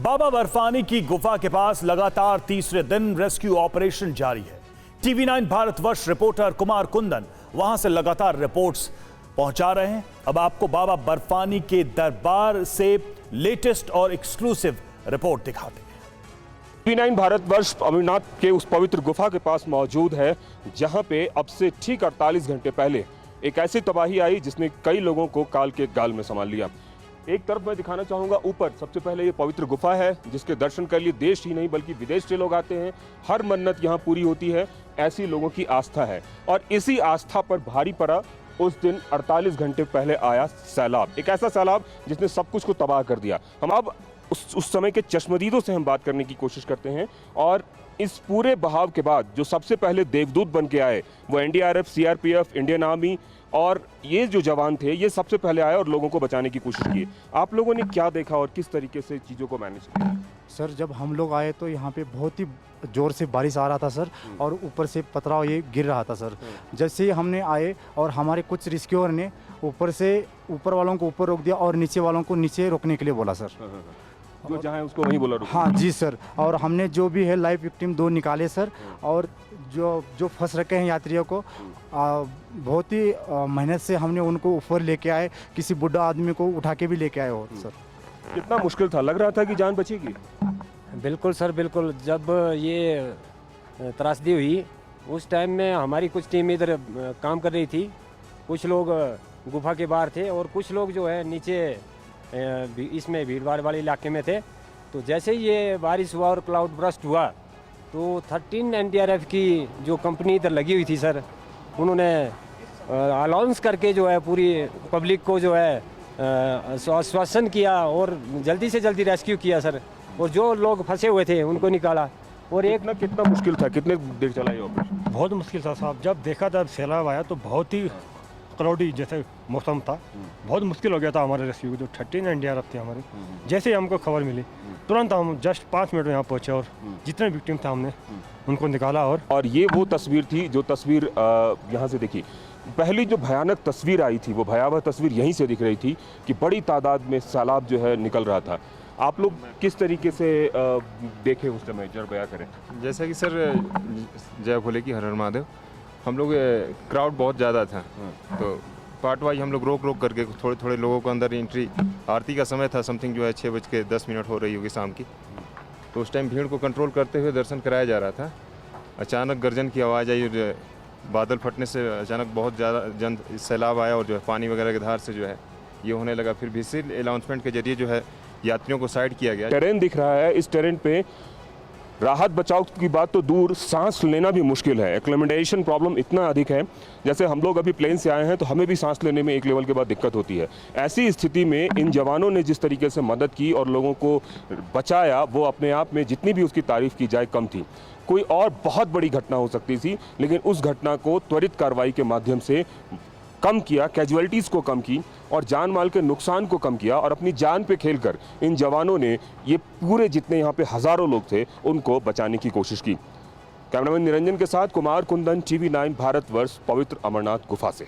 बाबा बर्फानी की गुफा के पास लगातार तीसरे दिन रेस्क्यू ऑपरेशन जारी है। टीवी 9 भारतवर्ष रिपोर्टर कुमार कुंदन वहां से लगातार रिपोर्ट्स पहुंचा रहे हैं। अब आपको बाबा बर्फानी के दरबार से लेटेस्ट और एक्सक्लूसिव रिपोर्ट दिखाते हैं। टीवी 9 भारतवर्ष अमरनाथ के उस पवित्र गुफा के पास मौजूद है, जहां पे अब से ठीक 48 घंटे पहले एक ऐसी तबाही आई जिसने कई लोगों को काल के गाल में संभाल लिया। एक तरफ मैं दिखाना चाहूंगा, ऊपर सबसे पहले ये पवित्र गुफा है जिसके दर्शन के लिए देश ही नहीं बल्कि विदेश से लोग आते हैं। हर मन्नत यहाँ पूरी होती है, ऐसी लोगों की आस्था है। और इसी आस्था पर भारी पड़ा उस दिन 48 घंटे पहले आया सैलाब, एक ऐसा सैलाब जिसने सब कुछ को तबाह कर दिया। हम अब उस समय के चश्मदीदों से हम बात करने की कोशिश करते हैं और इस पूरे बहाव के बाद जो सबसे पहले देवदूत बन के आए वो एनडीआरएफ, सीआरपीएफ, इंडियन आर्मी और ये जो जवान थे, ये सबसे पहले आए और लोगों को बचाने की कोशिश की। आप लोगों ने क्या देखा और किस तरीके से चीज़ों को मैनेज किया? सर, जब हम लोग आए तो यहाँ पे बहुत ही ज़ोर से बारिश आ रहा था सर, और ऊपर से पथराव ये गिर रहा था सर। जैसे ही हमने आए और हमारे कुछ रिस्क्यूअर ने ऊपर वालों को ऊपर रोक दिया और नीचे वालों को नीचे रोकने के लिए बोला सर। जो जहाँ है उसको वहीं बोला रुको। हाँ जी सर, और हमने जो भी है लाइव विक्टिम 2 निकाले सर, और जो फंस रखे हैं यात्रियों को बहुत ही मेहनत से हमने उनको ऊपर लेके आए। किसी बुढ़ा आदमी को उठा के भी लेके आए हो सर। कितना मुश्किल था, लग रहा था कि जान बचेगी? बिल्कुल सर, बिल्कुल। जब ये त्रासदी हुई उस टाइम में हमारी कुछ टीम इधर काम कर रही थी, कुछ लोग गुफा के बाहर थे और कुछ लोग जो है नीचे इसमें भीड़भाड़ वाले इलाके में थे। तो जैसे ही ये बारिश हुआ और क्लाउड बर्स्ट हुआ तो 13 एनडीआरएफ की जो कंपनी इधर लगी हुई थी सर, उन्होंने अनाउंस करके जो है पूरी पब्लिक को जो है आश्वासन किया और जल्दी से जल्दी रेस्क्यू किया सर। और जो लोग फंसे हुए थे उनको निकाला। और एक कितना मुश्किल था, कितने देर चला ये ऑपरेशन? बहुत मुश्किल था साहब। जब देखा जब सैलाब आया तो बहुत ही क्लाउडी जैसे मौसम था, बहुत मुश्किल हो गया था हमारे रेस्क्यू। जो 13 एनडीआरएफ थे हमारे, जैसे ही हमको खबर मिली तुरंत हम जस्ट 5 मिनट में यहाँ पहुँचे और जितने विक्टिम थे हमने उनको निकाला। और ये वो तस्वीर थी जो तस्वीर यहाँ से देखी। पहली जो भयानक तस्वीर आई थी वो भयावह तस्वीर यहीं से दिख रही थी कि बड़ी तादाद में सैलाब जो है निकल रहा था। आप लोग किस तरीके से देखे उस समय, जरा बयां करें। जैसा कि सर, जय भोले की हर हर महादेव, हम लोग क्राउड बहुत ज़्यादा था तो पार्ट वाइज हम लोग रोक करके थोड़े थोड़े लोगों को अंदर एंट्री। आरती का समय था, समथिंग जो है 6:10 होगी शाम की। तो उस टाइम भीड़ को कंट्रोल करते हुए दर्शन कराया जा रहा था। अचानक गर्जन की आवाज़ आई और बादल फटने से अचानक बहुत ज़्यादा सैलाब आया और जो है पानी वगैरह की धार से जो है ये होने लगा। फिर विजिल अनाउंसमेंट के जरिए जो है यात्रियों को साइड किया गया। टेरेन दिख रहा है, इस टेरेन पे राहत बचाव की बात तो दूर, सांस लेना भी मुश्किल है। एक्लेमेटेशन प्रॉब्लम इतना अधिक है, जैसे हम लोग अभी प्लेन से आए हैं तो हमें भी सांस लेने में एक लेवल के बाद दिक्कत होती है। ऐसी स्थिति में इन जवानों ने जिस तरीके से मदद की और लोगों को बचाया, वो अपने आप में जितनी भी उसकी तारीफ की जाए कम थी। कोई और बहुत बड़ी घटना हो सकती थी, लेकिन उस घटना को त्वरित कार्रवाई के माध्यम से कम किया, कैजुअलिटीज़ को कम की और जान माल के नुकसान को कम किया। और अपनी जान पे खेलकर इन जवानों ने ये पूरे जितने यहाँ पे हज़ारों लोग थे उनको बचाने की कोशिश की। कैमरामैन निरंजन के साथ कुमार कुंदन, टीवी 9 भारतवर्ष, पवित्र अमरनाथ गुफा से।